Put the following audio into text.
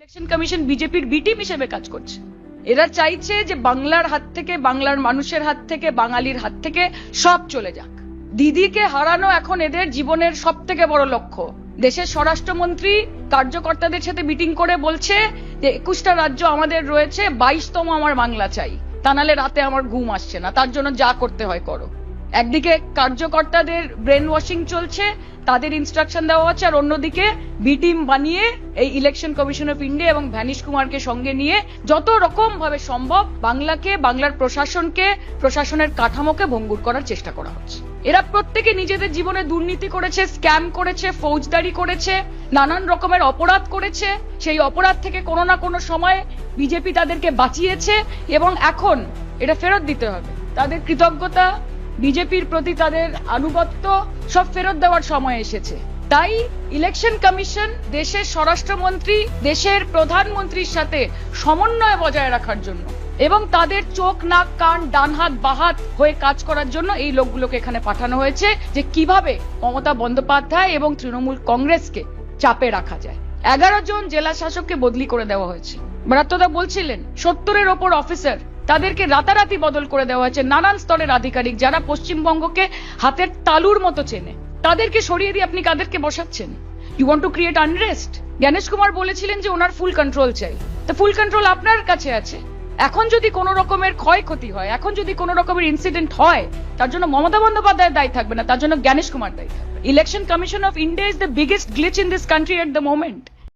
Election commission বিজেপির B team হিসেবে কাজ করছে। এরা চাইছে যে বাংলার হাত থেকে, বাংলার মানুষের হাত থেকে, বাঙালির হাত থেকে সব চলে যাক। দিদিকে হারানো এখন এদের জীবনের সব থেকে বড় লক্ষ্য। দেশের স্বরাষ্ট্রমন্ত্রী কার্যকর্তাদের সাথে মিটিং করে বলছে যে 21টা রাজ্য আমাদের রয়েছে, 22তম আমার বাংলা চাই, তা নাহলে রাতে আমার ঘুম আসছে না, তার জন্য যা করতে হয় করো। একদিকে কার্যকর্তাদের ব্রেন ওয়াশিং চলছে, তাদের ইনস্ট্রাকশন দেওয়া হচ্ছে, আর অন্যদিকে বি টিম বানিয়ে এই ইলেকশন কমিশন অফ ইন্ডিয়া এবং ভ্যানিশ কুমারকে সঙ্গে নিয়ে যত রকম ভাবে সম্ভব বাংলাকে, বাংলার প্রশাসনকে, প্রশাসনের কাঠামোকে ভঙ্গুর করার চেষ্টা করা হচ্ছে। এরা প্রত্যেকে নিজেদের জীবনে দুর্নীতি করেছে, স্ক্যাম করেছে, ফৌজদারি করেছে, নানান রকমের অপরাধ করেছে। সেই অপরাধ থেকে কোনো না কোনো সময় বিজেপি তাদেরকে বাঁচিয়েছে এবং এখন এটা ফেরত দিতে হবে। তাদের কৃতজ্ঞতা, বিজেপির প্রতি তাদের আনুগত্য সব ফেরত দেওয়ার সময় এসেছে। তাই ইলেকশন কমিশন দেশের স্বরাষ্ট্রমন্ত্রী, দেশের প্রধানমন্ত্রীর সাথে সমন্বয় বজায় রাখার জন্য এবং তাদের চোখ, নাক, কান, ডান হাত, বাহাত হয়ে কাজ করার জন্য এই লোকগুলোকে এখানে পাঠানো হয়েছে, যে কিভাবে মমতা বন্দ্যোপাধ্যায় এবং তৃণমূল কংগ্রেসকে চাপে রাখা যায়। 11 জন জেলা শাসককে বদলি করে দেওয়া হয়েছে। ব্রাত্যদা বলছিলেন 70-এর ওপর অফিসার, তাদেরকে রাতারাতি বদল করে দেওয়া হয়েছে। নানান স্তরের আধিকারিক যারা পশ্চিমবঙ্গকে হাতের তালুর মতো চেনে, তাদেরকে সরিয়ে দিয়ে আপনি কাদেরকে বসাচ্ছেন? You want to create unrest. Gyanesh Kumar বলেছিলেন যে ওনার ফুল কন্ট্রোল চাই, তো ফুল কন্ট্রোল আপনার কাছে আছে। এখন যদি কোনো রকমের ক্ষয়ক্ষতি হয়, এখন যদি কোনো রকমের ইনসিডেন্ট হয়, তার জন্য মমতা বন্দ্যোপাধ্যায়ের দায়ী থাকবে না, তার জন্য জ্ঞানেশ কুমার দায়ী থাকবে। Election commission of India is the biggest glitch in this country at the moment.